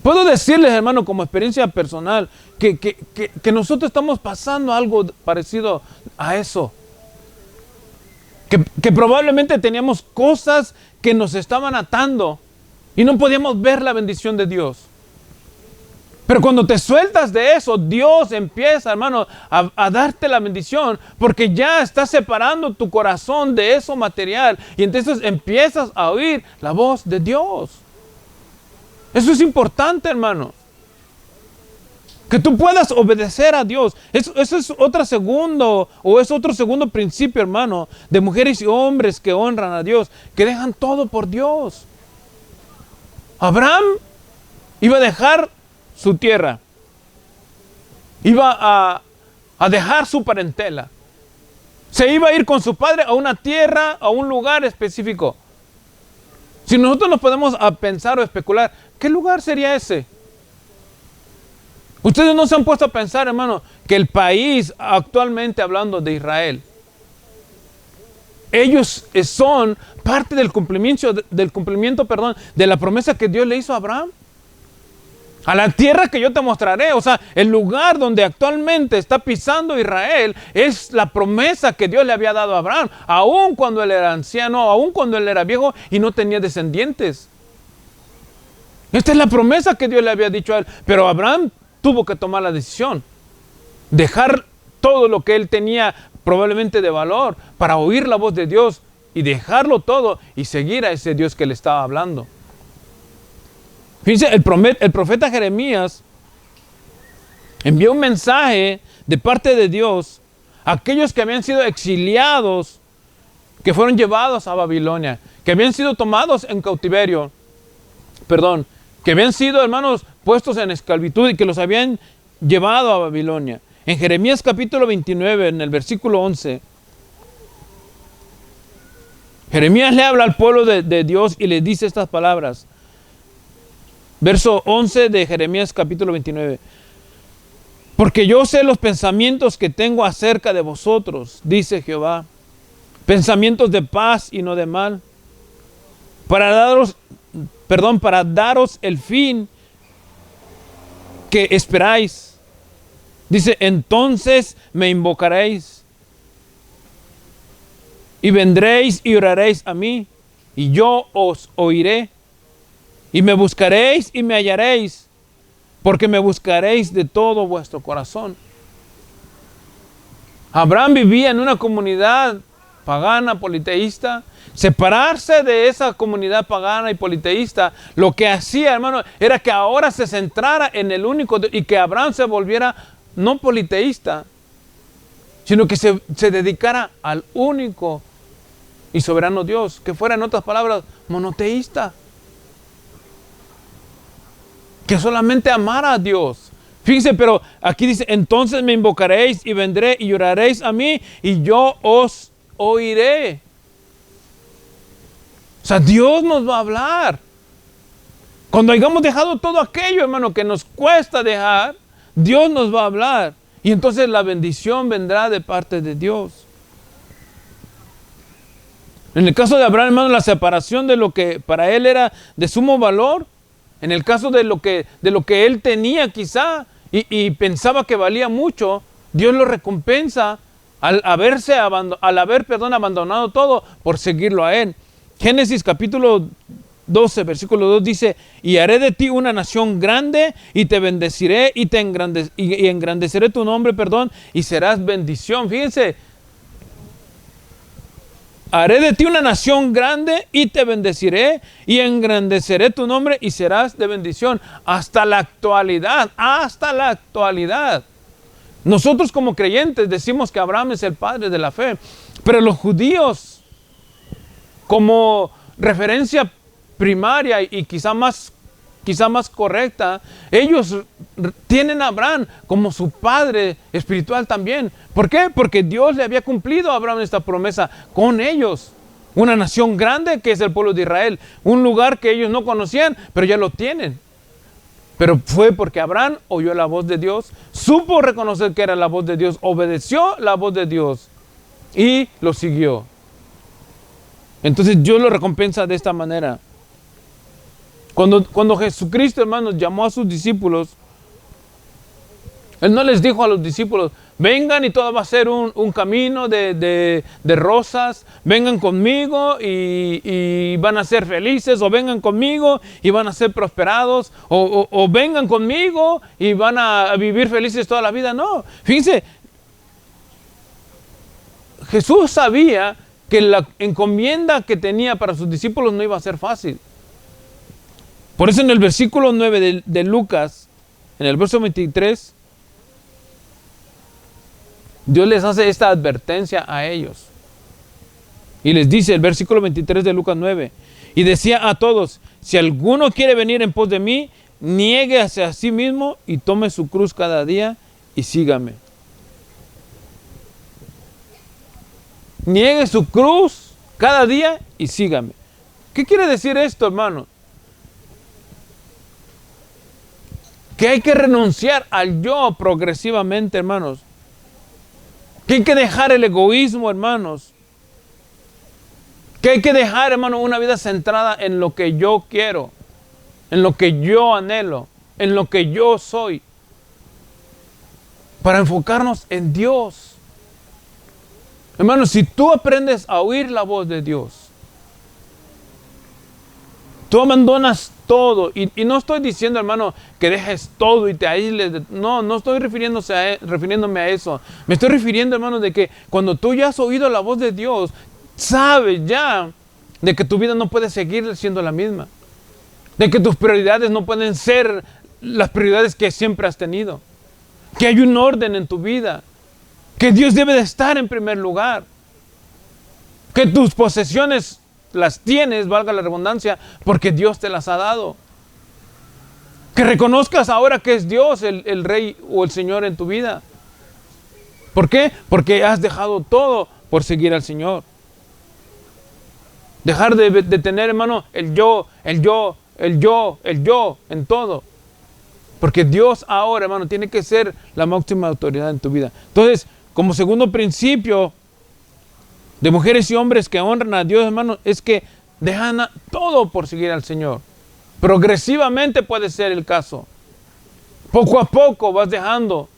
Puedo decirles, hermano, como experiencia personal, que nosotros estamos pasando algo parecido a eso. Que probablemente teníamos cosas que nos estaban atando y no podíamos ver la bendición de Dios. Pero cuando te sueltas de eso, Dios empieza, hermano, a darte la bendición, porque ya está separando tu corazón de eso material y entonces empiezas a oír la voz de Dios. Eso es importante, hermano. Que tú puedas obedecer a Dios. Eso es otro segundo principio, hermano, de mujeres y hombres que honran a Dios, que dejan todo por Dios. Abraham iba a dejar su tierra. Iba a dejar su parentela. Se iba a ir con su padre a una tierra, a un lugar específico. Si nosotros nos podemos pensar o especular, ¿qué lugar sería ese? Ustedes no se han puesto a pensar, hermano, que el país, actualmente hablando de Israel, ellos son parte del cumplimiento, de la promesa que Dios le hizo a Abraham. A la tierra que yo te mostraré, o sea, el lugar donde actualmente está pisando Israel es la promesa que Dios le había dado a Abraham, aun cuando él era anciano, aun cuando él era viejo y no tenía descendientes. Esta es la promesa que Dios le había dicho a él, pero Abraham tuvo que tomar la decisión, dejar todo lo que él tenía probablemente de valor para oír la voz de Dios y dejarlo todo y seguir a ese Dios que le estaba hablando. Fíjense, el profeta Jeremías envió un mensaje de parte de Dios a aquellos que habían sido exiliados, que fueron llevados a Babilonia, que habían sido tomados en cautiverio, que habían sido, hermanos, puestos en esclavitud y que los habían llevado a Babilonia. En Jeremías capítulo 29, en el versículo 11, Jeremías le habla al pueblo de Dios y le dice estas palabras. Verso 11 de Jeremías capítulo 29. Porque yo sé los pensamientos que tengo acerca de vosotros, dice Jehová, pensamientos de paz y no de mal, para daros el fin que esperáis. Dice, entonces me invocaréis y vendréis y oraréis a mí y yo os oiré. Y me buscaréis y me hallaréis, porque me buscaréis de todo vuestro corazón. Abraham vivía en una comunidad pagana, politeísta. Separarse de esa comunidad pagana y politeísta, lo que hacía, hermano, era que ahora se centrara en el único Dios y que Abraham se volviera no politeísta, sino que se dedicara al único y soberano Dios, que fuera, en otras palabras, monoteísta. Que solamente amara a Dios. Fíjense, pero aquí dice, entonces me invocaréis y vendré y oraréis a mí y yo os oiré. O sea, Dios nos va a hablar. Cuando hayamos dejado todo aquello, hermano, que nos cuesta dejar, Dios nos va a hablar. Y entonces la bendición vendrá de parte de Dios. En el caso de Abraham, hermano, la separación de lo que para él era de sumo valor, en el caso de lo que él tenía quizá y pensaba que valía mucho, Dios lo recompensa al haber abandonado todo por seguirlo a él. Génesis capítulo 12, versículo 2 dice, y haré de ti una nación grande y te bendeciré y engrandeceré tu nombre, y serás bendición. Fíjense, haré de ti una nación grande y te bendeciré y engrandeceré tu nombre y serás de bendición. Hasta la actualidad. Nosotros como creyentes decimos que Abraham es el padre de la fe, pero los judíos, como referencia primaria y quizá más correcta, ellos tienen a Abraham como su padre espiritual también. ¿Por qué? Porque Dios le había cumplido a Abraham esta promesa con ellos. Una nación grande que es el pueblo de Israel. Un lugar que ellos no conocían, pero ya lo tienen. Pero fue porque Abraham oyó la voz de Dios, supo reconocer que era la voz de Dios, obedeció la voz de Dios y lo siguió. Entonces Dios lo recompensa de esta manera. Cuando Jesucristo, hermanos, llamó a sus discípulos, Él no les dijo a los discípulos, vengan y todo va a ser un camino de rosas, vengan conmigo y van a ser felices, o vengan conmigo y van a ser prosperados, o vengan conmigo y van a vivir felices toda la vida. No, fíjense, Jesús sabía que la encomienda que tenía para sus discípulos no iba a ser fácil. Por eso en el versículo 9 de Lucas, en el verso 23, Dios les hace esta advertencia a ellos. Y les dice el versículo 23 de Lucas 9. Y decía a todos, si alguno quiere venir en pos de mí, niéguese a sí mismo y tome su cruz cada día y sígame. Niegue su cruz cada día y sígame. ¿Qué quiere decir esto, hermano? Que hay que renunciar al yo progresivamente, hermanos. Que hay que dejar el egoísmo, hermanos. Que hay que dejar, hermano, una vida centrada en lo que yo quiero, en lo que yo anhelo, en lo que yo soy, para enfocarnos en Dios. Hermano, si tú aprendes a oír la voz de Dios, tú abandonas todo. Y no estoy diciendo, hermano, que dejes todo y te aísles. No estoy refiriéndome a eso. Me estoy refiriendo, hermano, de que cuando tú ya has oído la voz de Dios, sabes ya de que tu vida no puede seguir siendo la misma. De que tus prioridades no pueden ser las prioridades que siempre has tenido. Que hay un orden en tu vida. Que Dios debe de estar en primer lugar. Que tus posesiones las tienes, valga la redundancia, porque Dios te las ha dado. Que reconozcas ahora que es Dios el Rey o el Señor en tu vida. ¿Por qué? Porque has dejado todo por seguir al Señor. Dejar de tener, hermano, el yo en todo. Porque Dios ahora, hermano, tiene que ser la máxima autoridad en tu vida. Entonces, como segundo principio de mujeres y hombres que honran a Dios, hermano, es que dejan todo por seguir al Señor. Progresivamente puede ser el caso. Poco a poco vas dejando.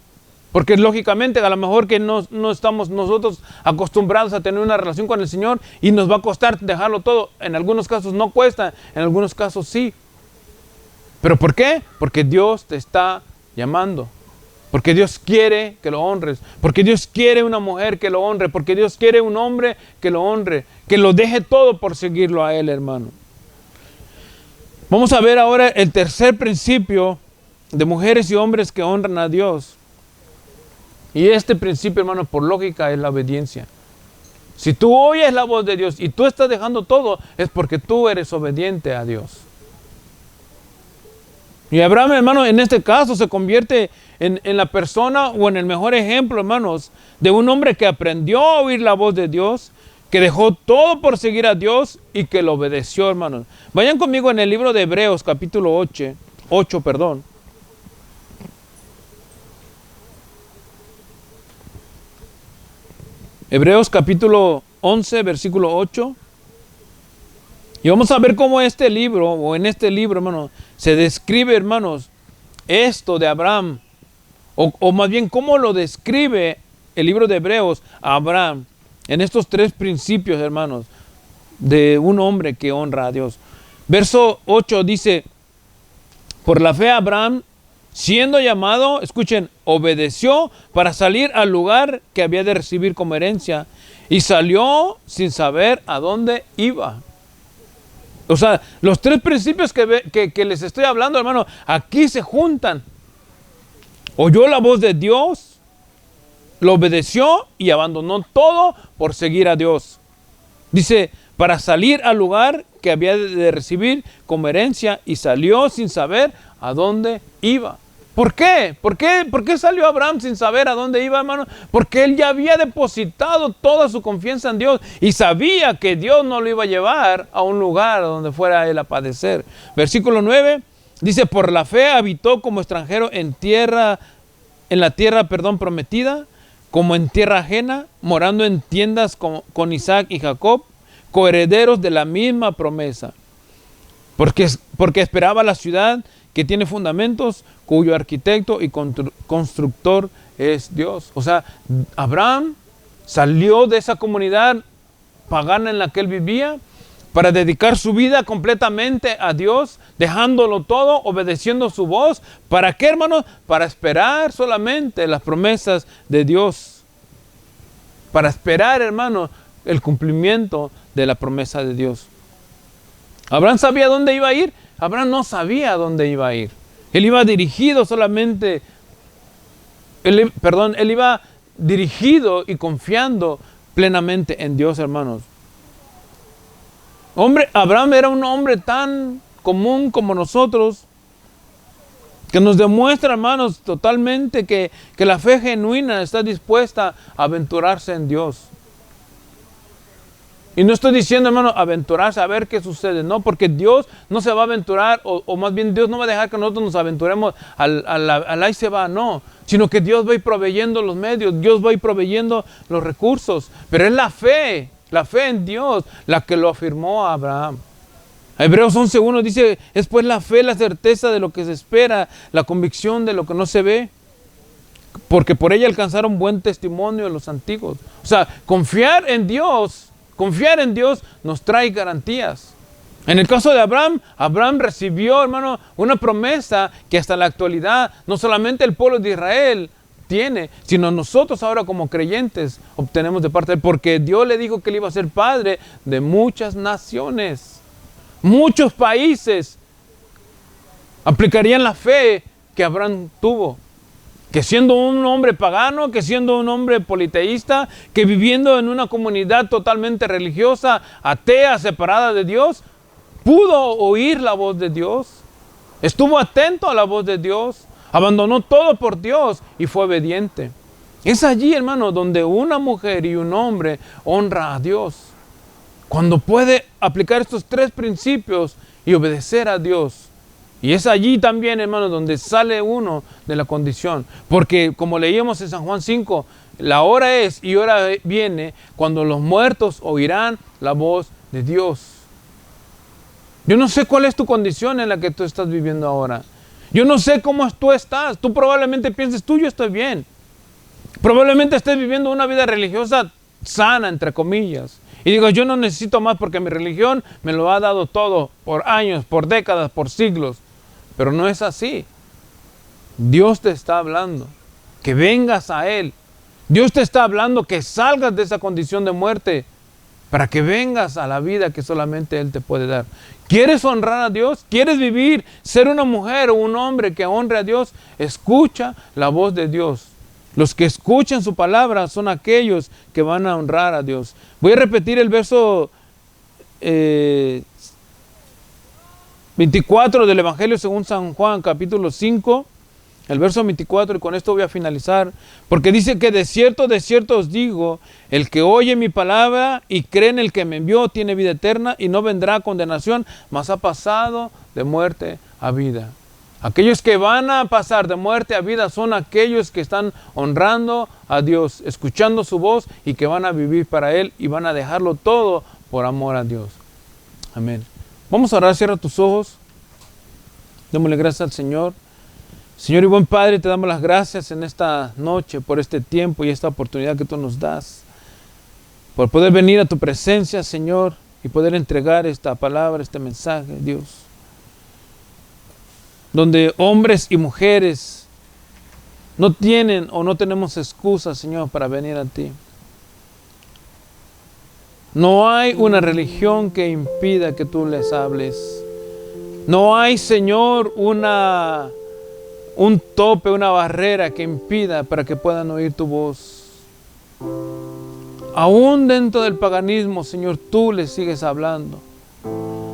Porque lógicamente a lo mejor que no estamos nosotros acostumbrados a tener una relación con el Señor y nos va a costar dejarlo todo. En algunos casos no cuesta, en algunos casos sí. ¿Pero por qué? Porque Dios te está llamando. Porque Dios quiere que lo honres. Porque Dios quiere una mujer que lo honre. Porque Dios quiere un hombre que lo honre. Que lo deje todo por seguirlo a Él, hermano. Vamos a ver ahora el tercer principio de mujeres y hombres que honran a Dios. Y este principio, hermano, por lógica es la obediencia. Si tú oyes la voz de Dios y tú estás dejando todo, es porque tú eres obediente a Dios. Y Abraham, hermano, en este caso se convierte en la persona o en el mejor ejemplo, hermanos, de un hombre que aprendió a oír la voz de Dios, que dejó todo por seguir a Dios y que lo obedeció, hermanos. Vayan conmigo en el libro de Hebreos, capítulo 8, perdón. Hebreos capítulo 11, versículo 8. Y vamos a ver cómo en este libro, hermano, se describe, hermanos, esto de Abraham. O más bien, cómo lo describe el libro de Hebreos a Abraham. En estos tres principios, hermanos, de un hombre que honra a Dios. Verso 8 dice, por la fe Abraham, siendo llamado, escuchen, obedeció para salir al lugar que había de recibir como herencia y salió sin saber a dónde iba. O sea, los tres principios que les estoy hablando, hermano, aquí se juntan. Oyó la voz de Dios, lo obedeció y abandonó todo por seguir a Dios. Dice, para salir al lugar que había de recibir como herencia y salió sin saber a dónde iba. ¿Por qué? ¿Por qué salió Abraham sin saber a dónde iba, hermano? Porque él ya había depositado toda su confianza en Dios y sabía que Dios no lo iba a llevar a un lugar donde fuera él a padecer. Versículo 9 dice, por la fe habitó como extranjero en la tierra prometida, como en tierra ajena, morando en tiendas con Isaac y Jacob, coherederos de la misma promesa. Porque esperaba la ciudad que tiene fundamentos, cuyo arquitecto y constructor es Dios. O sea, Abraham salió de esa comunidad pagana en la que él vivía para dedicar su vida completamente a Dios, dejándolo todo, obedeciendo su voz. ¿Para qué, hermanos? Para esperar solamente las promesas de Dios. Para esperar, hermanos, el cumplimiento de la promesa de Dios. ¿Abraham sabía dónde iba a ir? Abraham no sabía dónde iba a ir. Él iba dirigido solamente, él iba dirigido y confiando plenamente en Dios, hermanos. Abraham era un hombre tan común como nosotros, que nos demuestra, hermanos, totalmente que la fe genuina está dispuesta a aventurarse en Dios. Y no estoy diciendo, hermano, aventurarse a ver qué sucede. No, porque Dios no se va a aventurar, o más bien Dios no va a dejar que nosotros nos aventuremos al ahí se va, no. Sino que Dios va a ir proveyendo los medios, Dios va a ir proveyendo los recursos. Pero es la fe en Dios, la que lo afirmó a Abraham. Hebreos 11:1 dice, es pues la fe, la certeza de lo que se espera, la convicción de lo que no se ve. Porque por ella alcanzaron buen testimonio los antiguos. O sea, confiar en Dios nos trae garantías. En el caso de Abraham recibió, hermano, una promesa que hasta la actualidad no solamente el pueblo de Israel tiene, sino nosotros ahora como creyentes obtenemos de parte de él, porque Dios le dijo que él iba a ser padre de muchas naciones. Muchos países aplicarían la fe que Abraham tuvo. Que siendo un hombre pagano, que siendo un hombre politeísta, que viviendo en una comunidad totalmente religiosa, atea, separada de Dios, pudo oír la voz de Dios, estuvo atento a la voz de Dios, abandonó todo por Dios y fue obediente. Es allí, hermano, donde una mujer y un hombre honra a Dios. Cuando puede aplicar estos tres principios y obedecer a Dios. Y es allí también, hermano, donde sale uno de la condición. Porque como leíamos en San Juan 5, la hora es y hora viene cuando los muertos oirán la voz de Dios. Yo no sé cuál es tu condición en la que tú estás viviendo ahora. Yo no sé cómo tú estás. Tú probablemente pienses, yo estoy bien. Probablemente estés viviendo una vida religiosa sana, entre comillas. Y digo, yo no necesito más porque mi religión me lo ha dado todo por años, por décadas, por siglos. Pero no es así. Dios te está hablando que vengas a Él. Dios te está hablando que salgas de esa condición de muerte para que vengas a la vida que solamente Él te puede dar. ¿Quieres honrar a Dios? ¿Quieres vivir, ser una mujer o un hombre que honre a Dios? Escucha la voz de Dios. Los que escuchan su palabra son aquellos que van a honrar a Dios. Voy a repetir el verso 24 del Evangelio según San Juan, capítulo 5, el verso 24, y con esto voy a finalizar, porque dice que de cierto os digo, el que oye mi palabra y cree en el que me envió tiene vida eterna y no vendrá a condenación, mas ha pasado de muerte a vida. Aquellos que van a pasar de muerte a vida son aquellos que están honrando a Dios, escuchando su voz y que van a vivir para Él y van a dejarlo todo por amor a Dios. Amén. Vamos a orar, cierra tus ojos. Démosle gracias al Señor. Señor y buen Padre, te damos las gracias en esta noche por este tiempo y esta oportunidad que tú nos das. Por poder venir a tu presencia, Señor, y poder entregar esta palabra, este mensaje, Dios. Donde hombres y mujeres no tienen o no tenemos excusa, Señor, para venir a ti. No hay una religión que impida que tú les hables. No hay, Señor, un tope, una barrera que impida para que puedan oír tu voz. Aún dentro del paganismo, Señor, tú les sigues hablando.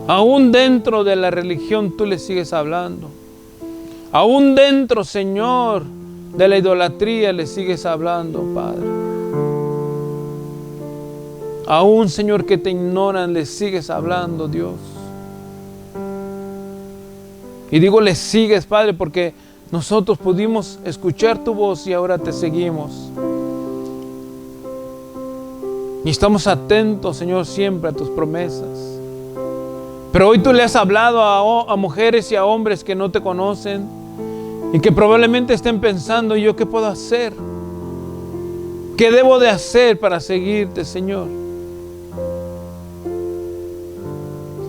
Aún dentro de la religión, tú les sigues hablando. Aún dentro, Señor, de la idolatría le sigues hablando, Padre. Aún, Señor, que te ignoran, le sigues hablando, Dios. Y digo, le sigues, Padre, porque nosotros pudimos escuchar tu voz y ahora te seguimos. Y estamos atentos, Señor, siempre a tus promesas. Pero hoy tú le has hablado a mujeres y a hombres que no te conocen y que probablemente estén pensando, ¿yo qué puedo hacer? ¿Qué debo de hacer para seguirte, Señor?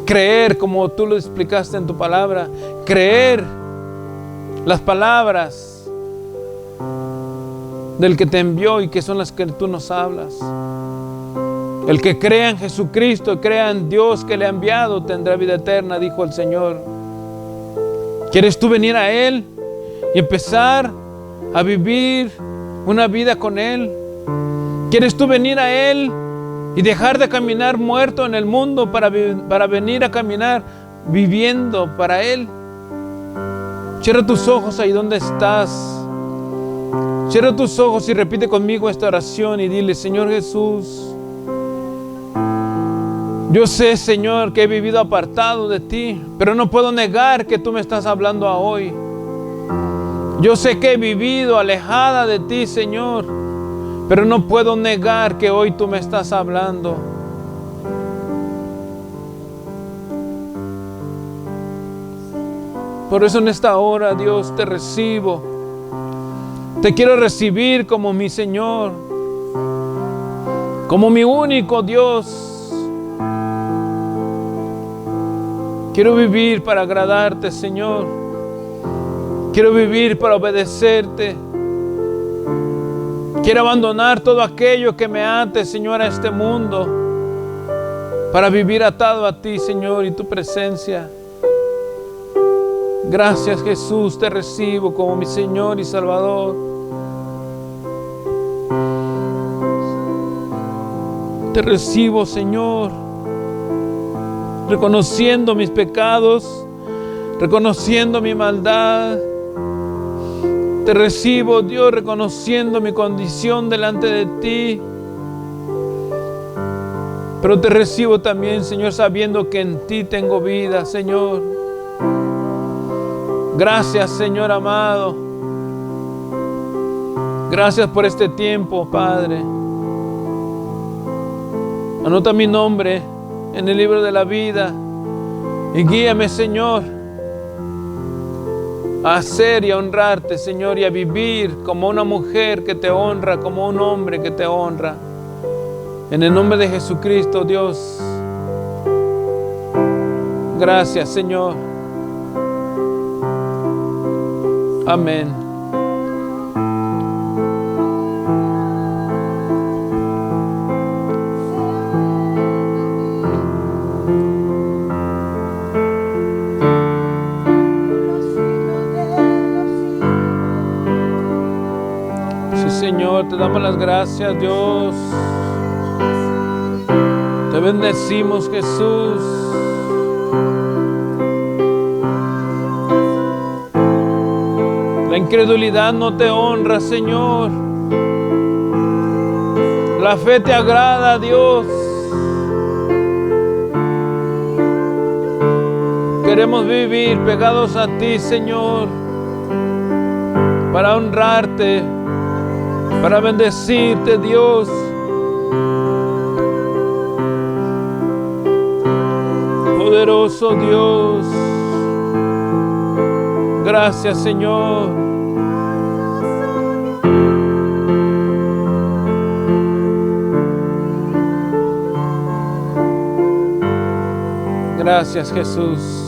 Creer como tú lo explicaste en tu palabra. Creer las palabras del que te envió y que son las que tú nos hablas. El que crea en Jesucristo, crea en Dios que le ha enviado, tendrá vida eterna, dijo el Señor. ¿Quieres tú venir a Él y empezar a vivir una vida con Él? ¿Quieres tú venir a Él y dejar de caminar muerto en el mundo para venir a caminar viviendo para Él? Cierra tus ojos ahí donde estás. Cierra tus ojos y repite conmigo esta oración y dile: Señor Jesús, yo sé, Señor, que he vivido apartado de ti, pero no puedo negar que tú me estás hablando a hoy. Yo sé que he vivido alejada de ti, Señor, pero no puedo negar que hoy tú me estás hablando. Por eso en esta hora, Dios, te recibo. Te quiero recibir como mi Señor, como mi único Dios. Quiero vivir para agradarte, Señor. Quiero vivir para obedecerte. Quiero abandonar todo aquello que me ate, Señor, a este mundo, para vivir atado a ti, Señor, y tu presencia. Gracias, Jesús, te recibo como mi Señor y Salvador. Te recibo, Señor, reconociendo mis pecados, reconociendo mi maldad. Te recibo, Dios, reconociendo mi condición delante de ti. Pero te recibo también, Señor, sabiendo que en ti tengo vida, Señor. Gracias, Señor amado. Gracias por este tiempo, Padre. Anota mi nombre en el libro de la vida y guíame, Señor, a hacer y a honrarte, Señor, y a vivir como una mujer que te honra, como un hombre que te honra. En el nombre de Jesucristo, Dios. Gracias, Señor. Amén. Señor, te damos las gracias, Dios. Te bendecimos, Jesús. La incredulidad no te honra, Señor. La fe te agrada, Dios. Queremos vivir pegados a ti, Señor, para honrarte, para bendecirte, Dios. Poderoso Dios. Gracias, Señor. Gracias, Jesús.